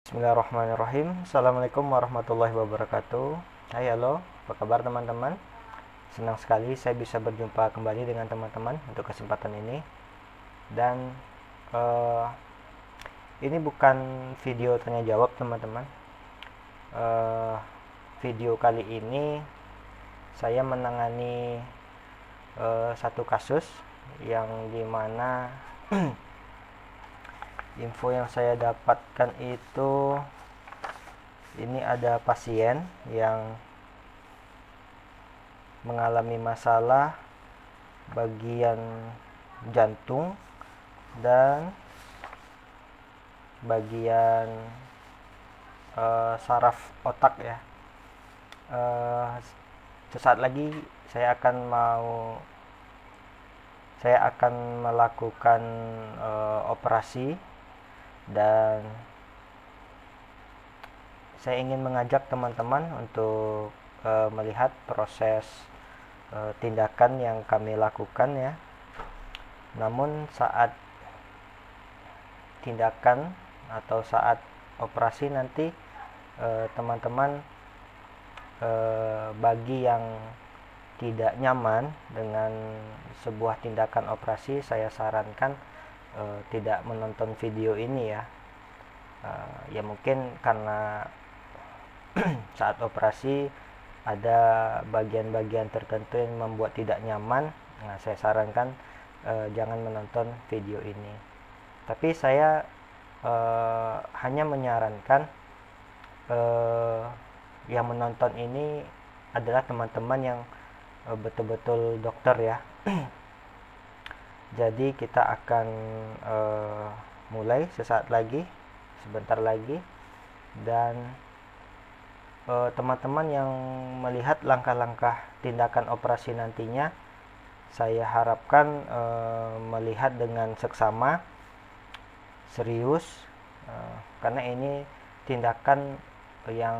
Bismillahirrahmanirrahim. Assalamualaikum warahmatullahi wabarakatuh. Hai, halo, apa kabar teman-teman? Senang sekali saya bisa berjumpa kembali dengan teman-teman untuk kesempatan ini. Dan ini bukan video tanya jawab teman-teman. Video kali ini saya menangani satu kasus yang dimana info yang saya dapatkan itu ini ada pasien yang mengalami masalah bagian jantung dan bagian saraf otak ya. Sesaat lagi saya akan melakukan operasi, dan saya ingin mengajak teman-teman untuk melihat proses tindakan yang kami lakukan ya. Namun saat tindakan atau saat operasi nanti teman-teman bagi yang tidak nyaman dengan sebuah tindakan operasi, saya sarankan tidak menonton video ini ya. Ya mungkin karena saat operasi ada bagian-bagian tertentu yang membuat tidak nyaman. Nah, saya sarankan jangan menonton video ini. Tapi saya hanya menyarankan yang menonton ini adalah teman-teman yang betul-betul dokter ya. Jadi kita akan mulai sesaat lagi, sebentar lagi, dan teman-teman yang melihat langkah-langkah tindakan operasi nantinya, saya harapkan melihat dengan seksama, serius, karena ini tindakan yang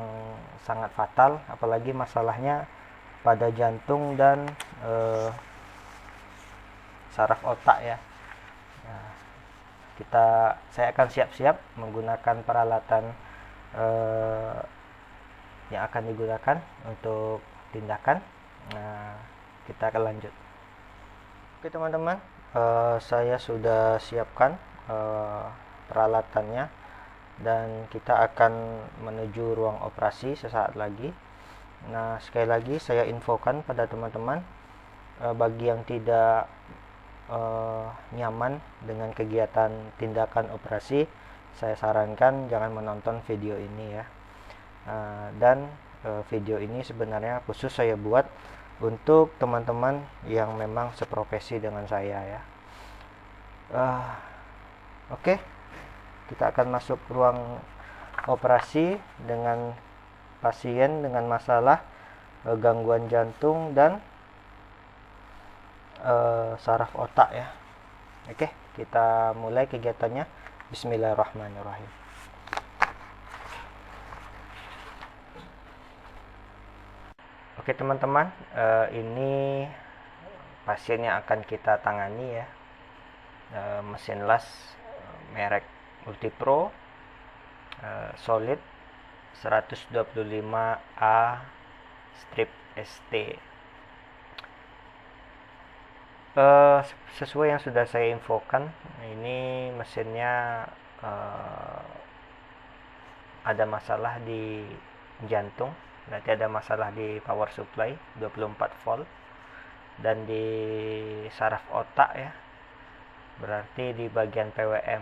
sangat fatal, apalagi masalahnya pada jantung dan saraf otak ya. Nah, saya akan siap-siap menggunakan peralatan yang akan digunakan untuk tindakan. Nah, kita akan lanjut. Oke teman-teman, saya sudah siapkan peralatannya, dan kita akan menuju ruang operasi sesaat lagi. Nah, sekali lagi saya infokan pada teman-teman, bagi yang tidak nyaman dengan kegiatan tindakan operasi, saya sarankan jangan menonton video ini ya. Dan video ini sebenarnya khusus saya buat untuk teman-teman yang memang seprofesi dengan saya ya. Oke, kita akan masuk ruang operasi dengan pasien dengan masalah gangguan jantung dan saraf otak ya. Oke, kita mulai kegiatannya. Bismillahirrahmanirrahim. Oke teman-teman, ini pasien yang akan kita tangani ya. Mesin las merek Multipro, solid 125A strip ST. Sesuai yang sudah saya infokan, ini mesinnya ada masalah di jantung, nanti ada masalah di power supply 24 volt, dan di saraf otak ya, berarti di bagian PWM.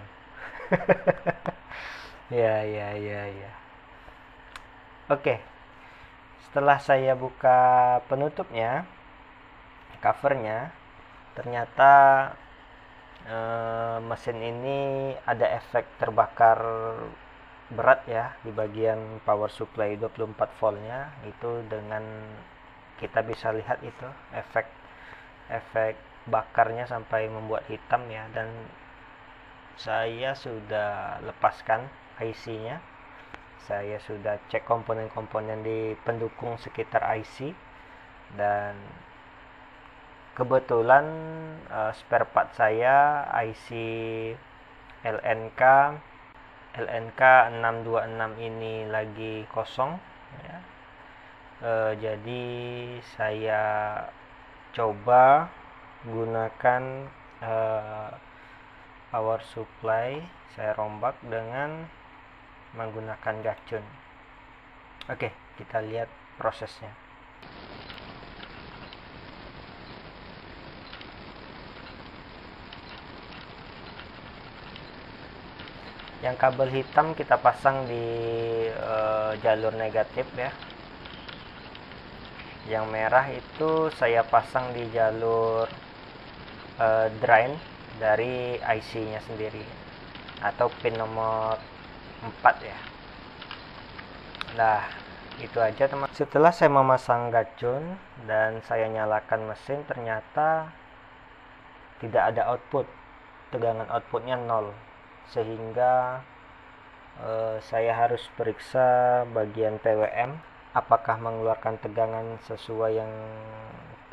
ya. Oke, setelah saya buka penutupnya, covernya, ternyata mesin ini ada efek terbakar berat ya di bagian power supply 24 voltnya. Itu dengan kita bisa lihat itu efek bakarnya sampai membuat hitam ya. Dan saya sudah lepaskan IC-nya, saya sudah cek komponen-komponen di pendukung sekitar IC, dan kebetulan spare part saya IC LNK LNK 626 ini lagi kosong ya. Jadi saya coba gunakan power supply, saya rombak dengan menggunakan gacun. Oke, kita lihat prosesnya. Yang kabel hitam kita pasang di jalur negatif ya. Yang merah itu saya pasang di jalur drain dari IC-nya sendiri atau pin nomor 4 ya. Nah, itu aja teman. Setelah saya memasang gacun dan saya nyalakan mesin, ternyata tidak ada output. Tegangan outputnya 0. Sehingga saya harus periksa bagian PWM apakah mengeluarkan tegangan sesuai yang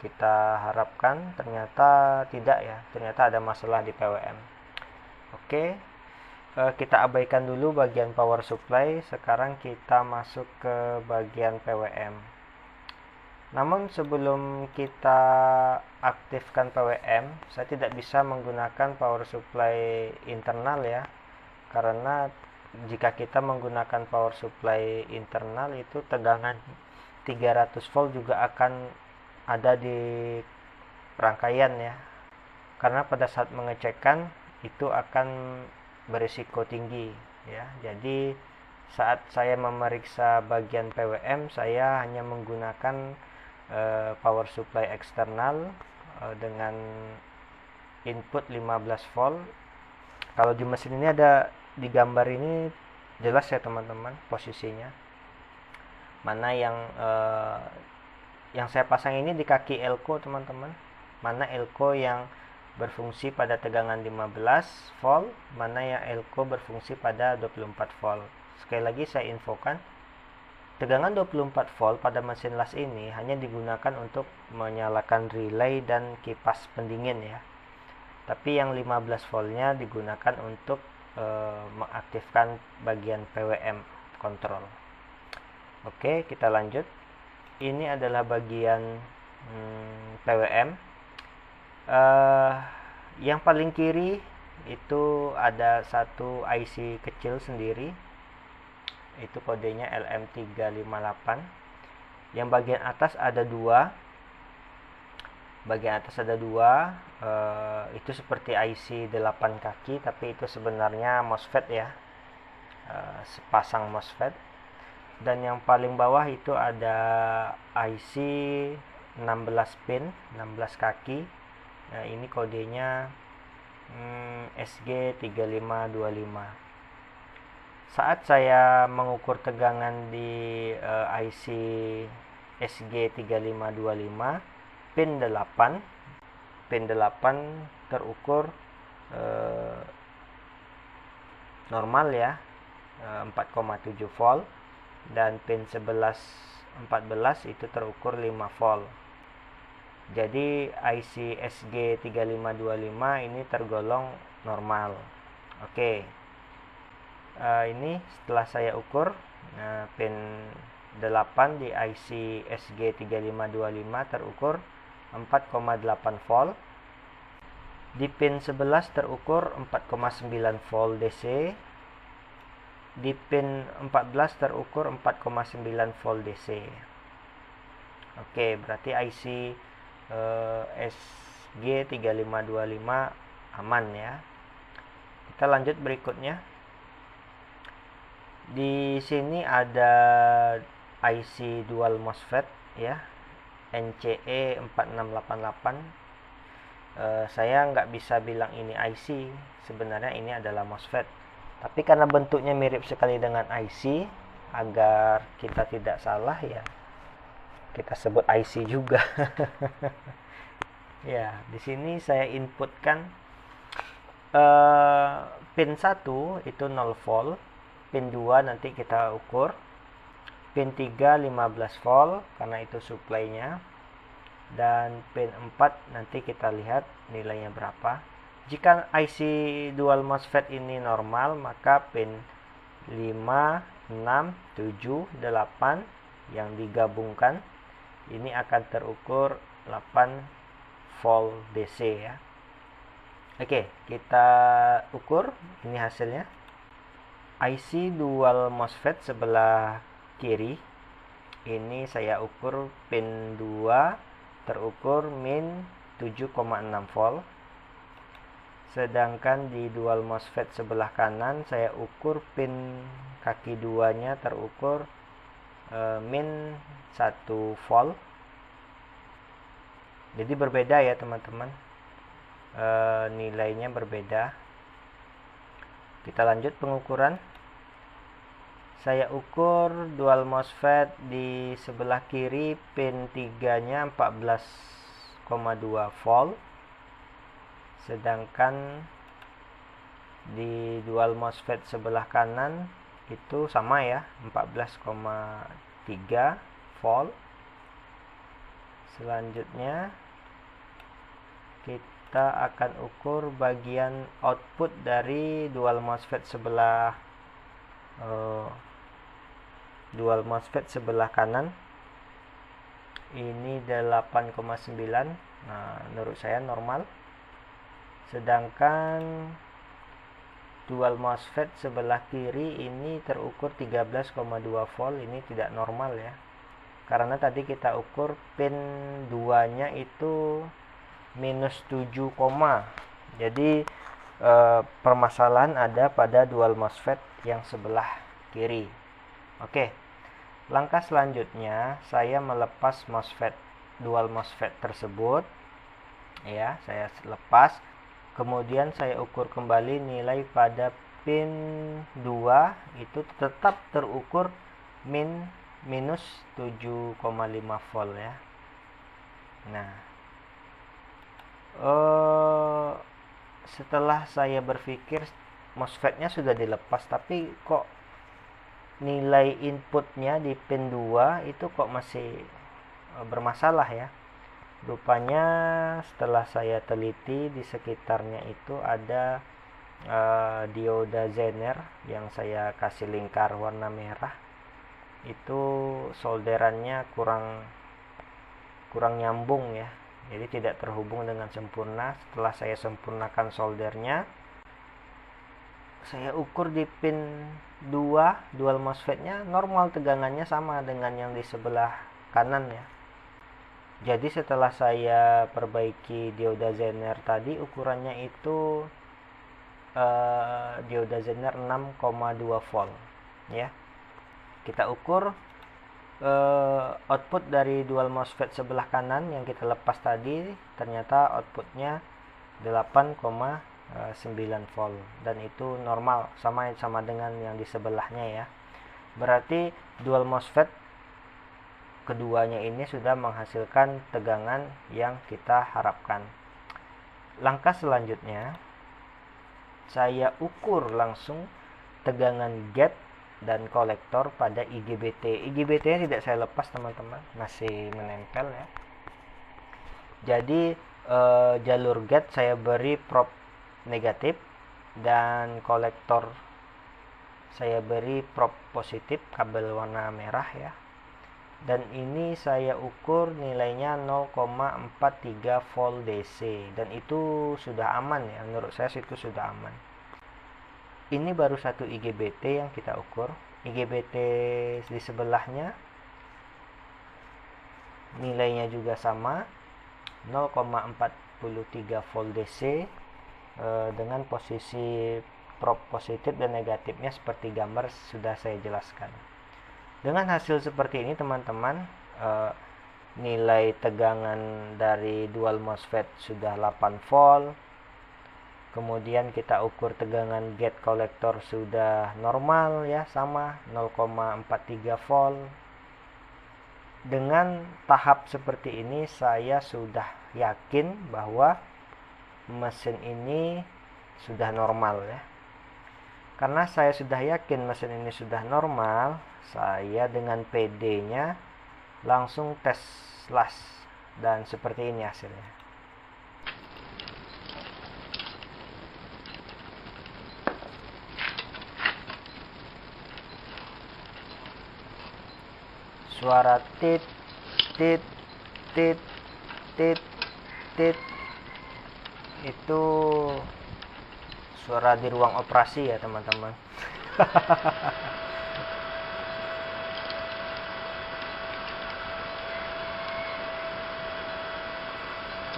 kita harapkan. Ternyata tidak ya, ternyata ada masalah di PWM. Oke, kita abaikan dulu bagian power supply. Sekarang kita masuk ke bagian PWM. Namun sebelum kita aktifkan PWM, saya tidak bisa menggunakan power supply internal ya, karena jika kita menggunakan power supply internal itu tegangan 300 volt juga akan ada di rangkaian ya, karena pada saat mengecekkan itu akan berisiko tinggi ya. Jadi saat saya memeriksa bagian PWM, saya hanya menggunakan power supply eksternal dengan input 15 volt. Kalau di mesin ini ada di gambar ini jelas ya teman-teman posisinya. Mana yang saya pasang ini di kaki elko teman-teman. Mana elko yang berfungsi pada tegangan 15 volt, mana yang elko berfungsi pada 24 volt. Sekali lagi saya infokan, tegangan 24 volt pada mesin las ini hanya digunakan untuk menyalakan relay dan kipas pendingin ya. Tapi yang 15 voltnya digunakan untuk mengaktifkan bagian PWM kontrol. Oke, kita lanjut. Ini adalah bagian PWM. Yang paling kiri itu ada satu IC kecil sendiri. Itu kodenya LM358. Yang bagian atas ada dua. Itu seperti IC 8 kaki, tapi itu sebenarnya MOSFET ya, sepasang MOSFET. Dan yang paling bawah itu ada IC 16 pin, 16 kaki. Nah, ini kodenya SG3525. Saat saya mengukur tegangan di IC SG3525, pin 8 terukur normal ya, 4,7 volt, dan pin 11 14 itu terukur 5 volt. Jadi IC SG3525 ini tergolong normal. Oke. Ini setelah saya ukur, pin 8 di IC SG3525 terukur 4,8 volt. Di pin 11 terukur 4,9 volt DC. Di pin 14 terukur 4,9 volt DC. Oke, berarti IC SG3525 aman ya. Kita lanjut berikutnya. Di sini ada IC dual MOSFET ya, NCE 4688. Saya nggak bisa bilang ini IC, sebenarnya ini adalah MOSFET. Tapi karena bentuknya mirip sekali dengan IC, agar kita tidak salah ya, kita sebut IC juga. Ya, di sini saya inputkan pin 1 itu 0 volt. Pin 2 nanti kita ukur. Pin 3 15 volt karena itu supply-nya. Dan pin 4 nanti kita lihat nilainya berapa. Jika IC dual MOSFET ini normal, maka pin 5, 6, 7, 8 yang digabungkan ini akan terukur 8 volt DC ya. Oke, kita ukur ini hasilnya. IC dual MOSFET sebelah kiri ini saya ukur pin 2 terukur min 7,6 volt. Sedangkan di dual MOSFET sebelah kanan saya ukur pin kaki 2-nya terukur min 1 volt. Jadi berbeda ya teman-teman, nilainya berbeda. Kita lanjut pengukuran. Saya ukur dual MOSFET di sebelah kiri pin 3-nya 14,2 volt. Sedangkan di dual MOSFET sebelah kanan itu sama ya, 14,3 volt. Selanjutnya kita akan ukur bagian output dari dual MOSFET sebelah kanan. Ini 8,9. Nah, menurut saya normal. Sedangkan dual MOSFET sebelah kiri ini terukur 13,2 volt. Ini tidak normal ya, karena tadi kita ukur pin 2-nya itu minus 7, jadi permasalahan ada pada dual MOSFET yang sebelah kiri. Oke, langkah selanjutnya saya melepas dual MOSFET tersebut ya. Saya lepas, kemudian saya ukur kembali nilai pada pin 2 itu tetap terukur minus 7,5 volt ya. Nah, setelah saya berpikir MOSFET-nya sudah dilepas, tapi kok nilai inputnya di pin 2 itu kok masih bermasalah ya. Rupanya setelah saya teliti di sekitarnya itu ada dioda Zener yang saya kasih lingkar warna merah. Itu solderannya kurang nyambung ya, jadi tidak terhubung dengan sempurna. Setelah saya sempurnakan soldernya, saya ukur di pin 2 dual MOSFET-nya normal, tegangannya sama dengan yang di sebelah kanan ya. Jadi setelah saya perbaiki dioda Zener tadi, ukurannya itu dioda Zener 6,2 volt ya. Kita ukur output dari dual MOSFET sebelah kanan yang kita lepas tadi, ternyata outputnya 8,9 volt, dan itu normal, sama dengan yang di sebelahnya ya. Berarti dual MOSFET keduanya ini sudah menghasilkan tegangan yang kita harapkan. Langkah selanjutnya saya ukur langsung tegangan gate dan kolektor pada IGBT. IGBT-nya tidak saya lepas teman-teman, masih menempel ya. Jadi jalur gate saya beri probe negatif dan kolektor saya beri probe positif, kabel warna merah ya. Dan ini saya ukur nilainya 0,43 volt DC, dan itu sudah aman ya, menurut saya itu sudah aman. Ini baru satu IGBT yang kita ukur. IGBT di sebelahnya nilainya juga sama, 0,43 volt DC, dengan posisi probe positif dan negatifnya seperti gambar sudah saya jelaskan. Dengan hasil seperti ini teman-teman, nilai tegangan dari dual MOSFET sudah 8 volt. Kemudian kita ukur tegangan gate kolektor sudah normal ya, sama 0,43 volt. Dengan tahap seperti ini saya sudah yakin bahwa mesin ini sudah normal ya. Karena saya sudah yakin mesin ini sudah normal, saya dengan PD-nya langsung tes las, dan seperti ini hasilnya. suara tit tit tit tit tit itu suara di ruang operasi ya teman-teman.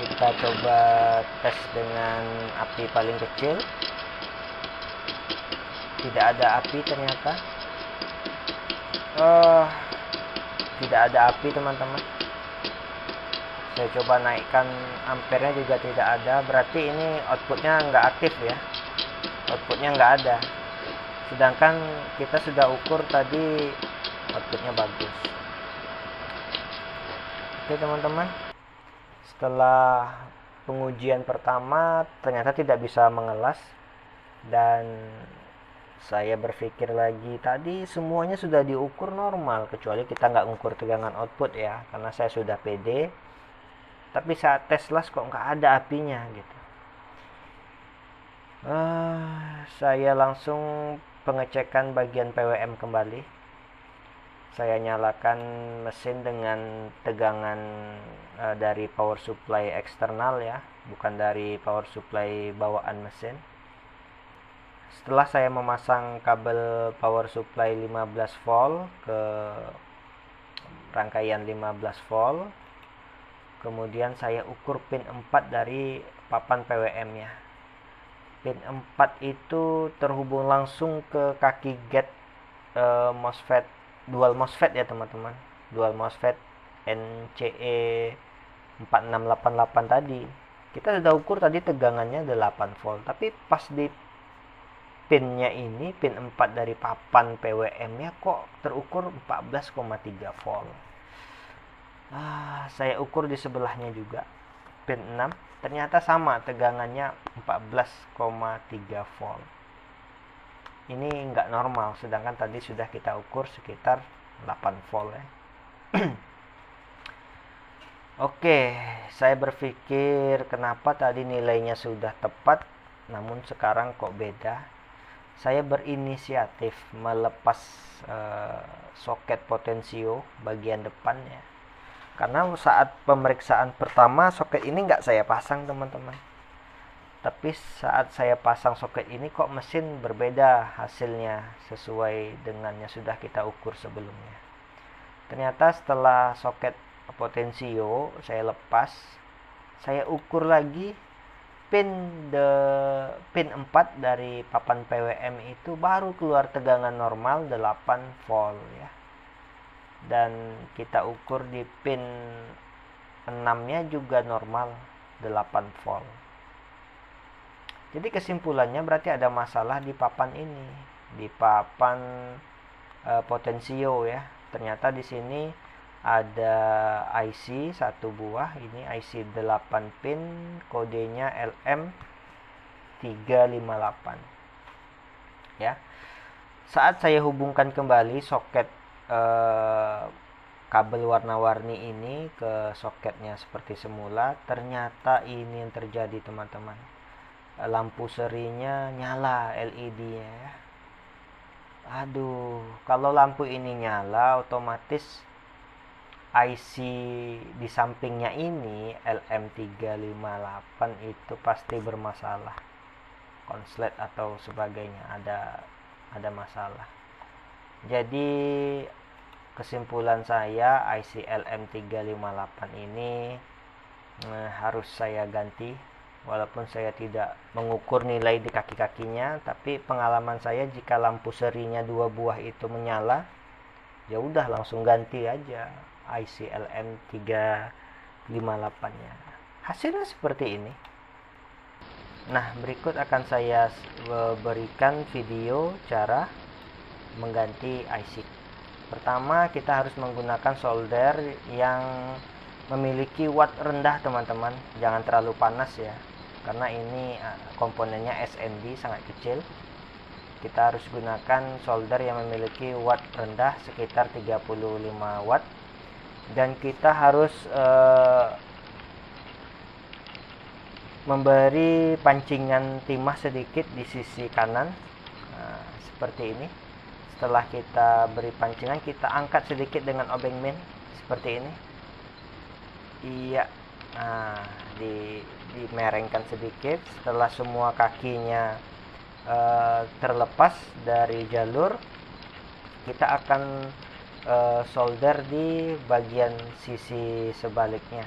Kita coba tes dengan api paling kecil. Tidak ada api ternyata. Tidak ada api teman-teman. Saya coba naikkan ampernya juga tidak ada. Berarti ini outputnya nggak aktif ya. Outputnya nggak ada. Sedangkan kita sudah ukur tadi outputnya bagus. Oke teman-teman, setelah pengujian pertama ternyata tidak bisa mengelas, dan saya berpikir lagi, tadi semuanya sudah diukur normal kecuali kita nggak ngukur tegangan output ya, karena saya sudah pede. Tapi saat tes las kok nggak ada apinya gitu. Saya langsung pengecekan bagian PWM kembali. Saya nyalakan mesin dengan tegangan dari power supply eksternal ya, bukan dari power supply bawaan mesin. Setelah saya memasang kabel power supply 15 volt ke rangkaian 15 volt, kemudian saya ukur pin 4 dari papan PWM-nya. Pin 4 itu terhubung langsung ke kaki gate MOSFET, dual MOSFET ya teman-teman. Dual MOSFET NCE 4688 tadi. Kita sudah ukur tadi tegangannya 8 volt, tapi pas di pinnya ini, pin 4 dari papan PWM-nya kok terukur 14,3 volt. Saya ukur di sebelahnya juga, pin 6, ternyata sama tegangannya 14,3 volt. Ini nggak normal, sedangkan tadi sudah kita ukur sekitar 8 volt ya. Oke, saya berpikir kenapa tadi nilainya sudah tepat, namun sekarang kok beda. Saya berinisiatif melepas soket potensio bagian depannya, karena saat pemeriksaan pertama soket ini nggak saya pasang teman-teman. Tapi saat saya pasang soket ini kok mesin berbeda hasilnya sesuai dengan yang sudah kita ukur sebelumnya. Ternyata setelah soket potensio saya lepas, saya ukur lagi pin 4 dari papan PWM itu baru keluar tegangan normal 8 volt ya. Dan kita ukur di pin 6-nya juga normal 8 volt. Jadi kesimpulannya berarti ada masalah di papan ini, di papan potensio ya. Ternyata di sini ada IC satu buah, ini IC 8 pin, kodenya LM358 ya. Saat saya hubungkan kembali soket kabel warna-warni ini ke soketnya seperti semula, ternyata ini yang terjadi teman-teman. Lampu serinya nyala, LED-nya ya. Aduh, kalau lampu ini nyala otomatis IC di sampingnya ini LM358 itu pasti bermasalah, konslet atau sebagainya, ada masalah. Jadi kesimpulan saya, IC LM358 ini harus saya ganti. Walaupun saya tidak mengukur nilai di kaki-kakinya, tapi pengalaman saya jika lampu serinya 2 buah itu menyala, ya udah langsung ganti aja IC LM358-nya. Hasilnya seperti ini. Nah, berikut akan saya berikan video cara mengganti IC. Pertama, kita harus menggunakan solder yang memiliki watt rendah teman-teman. Jangan terlalu panas ya, karena ini komponennya SMD sangat kecil. Kita harus gunakan solder yang memiliki watt rendah sekitar 35 watt. Dan kita harus memberi pancingan timah sedikit di sisi kanan, seperti ini. Setelah kita beri pancingan, kita angkat sedikit dengan obeng main seperti ini. Iya, nah, dimerengkan sedikit. Setelah semua kakinya terlepas dari jalur, kita akan solder di bagian sisi sebaliknya.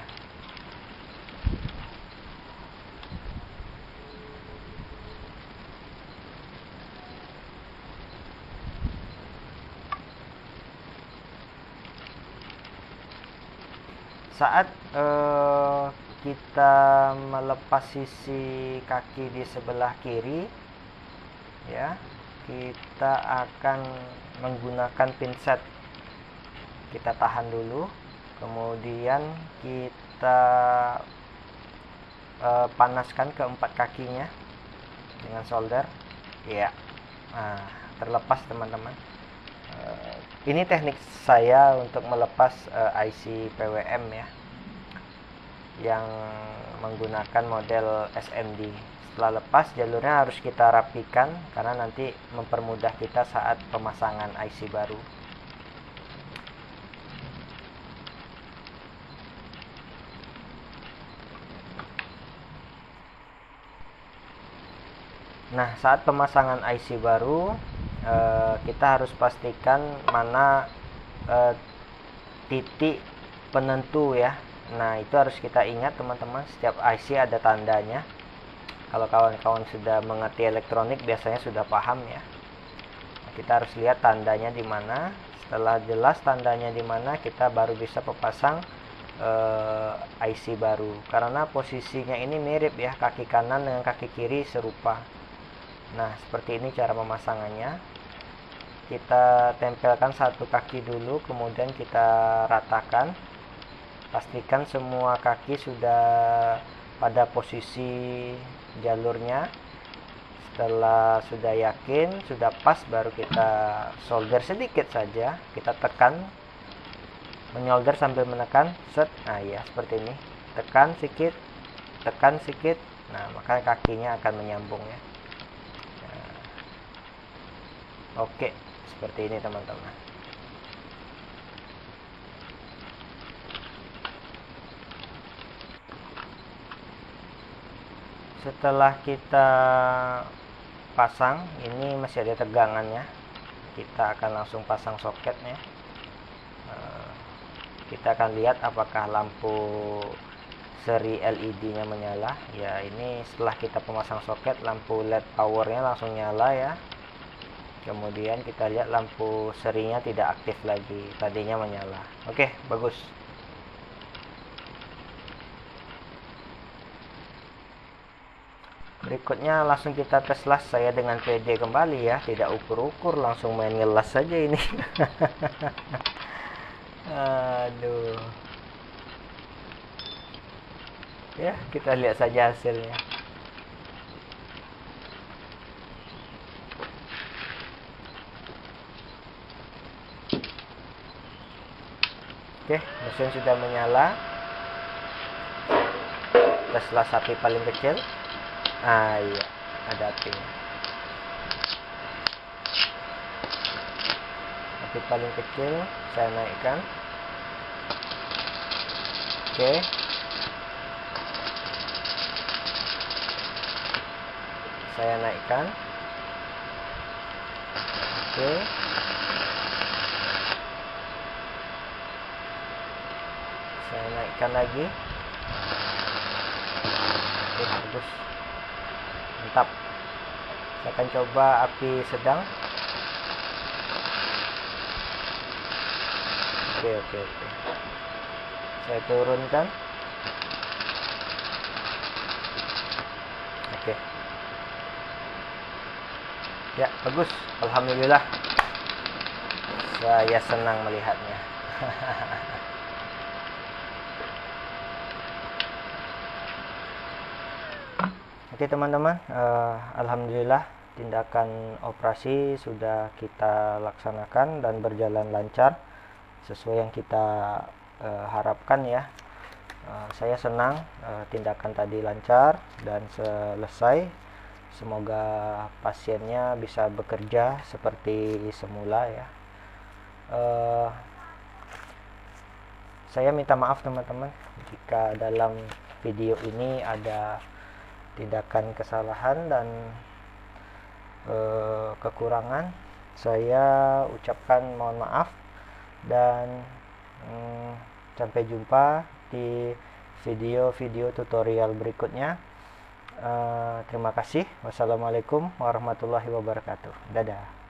Saat kita melepas sisi kaki di sebelah kiri, ya, kita akan menggunakan pinset. Kita tahan dulu, kemudian kita panaskan keempat kakinya dengan solder. Ya, nah, terlepas teman-teman. Ini teknik saya untuk melepas IC PWM ya, yang menggunakan model SMD. Setelah lepas, jalurnya harus kita rapikan karena nanti mempermudah kita saat pemasangan IC baru. Nah, saat pemasangan IC baru, kita harus pastikan mana titik penentu ya. Nah, itu harus kita ingat teman-teman, setiap IC ada tandanya. Kalau kawan-kawan sudah mengerti elektronik biasanya sudah paham ya. Nah, kita harus lihat tandanya di mana. Setelah jelas tandanya di mana, kita baru bisa pasang IC baru. Karena posisinya ini mirip ya, kaki kanan dengan kaki kiri serupa. Nah, seperti ini cara pemasangannya. Kita tempelkan satu kaki dulu, kemudian kita ratakan. Pastikan semua kaki sudah pada posisi jalurnya. Setelah sudah yakin, sudah pas, baru kita solder sedikit saja. Kita tekan, menyolder sambil menekan, set. Nah ya, seperti ini. Tekan sedikit, tekan sedikit. Nah, maka kakinya akan menyambung ya. Oke, seperti ini teman-teman. Setelah kita pasang, ini masih ada tegangannya. Kita akan langsung pasang soketnya. Kita akan lihat apakah lampu seri LED-nya menyala. Ya, ini setelah kita pemasang soket, lampu LED powernya langsung nyala ya. Kemudian kita lihat lampu serinya tidak aktif lagi, tadinya menyala. Oke, bagus. Berikutnya langsung kita tes las. Saya dengan PD kembali ya, tidak ukur-ukur, langsung main ngelas saja ini. Aduh. Ya, kita lihat saja hasilnya. Oke, mesin sudah menyala. Teslah sapi paling kecil. Ah iya, ada apinya. Api paling kecil saya naikkan. Oke. Saya naikkan. Oke. Saya naikkan lagi. Oke, bagus. Mantap. Saya akan coba api sedang. Oke. Saya turunkan. Oke. Ya, bagus. Alhamdulillah. Saya senang melihatnya. Oke teman-teman, alhamdulillah tindakan operasi sudah kita laksanakan dan berjalan lancar sesuai yang kita harapkan ya. Saya senang tindakan tadi lancar dan selesai. Semoga pasiennya bisa bekerja seperti semula ya. Saya minta maaf teman-teman jika dalam video ini ada tindakan kesalahan dan kekurangan. Saya ucapkan mohon maaf dan sampai jumpa di video-video tutorial berikutnya. Terima kasih. Wassalamualaikum warahmatullahi wabarakatuh. Dadah.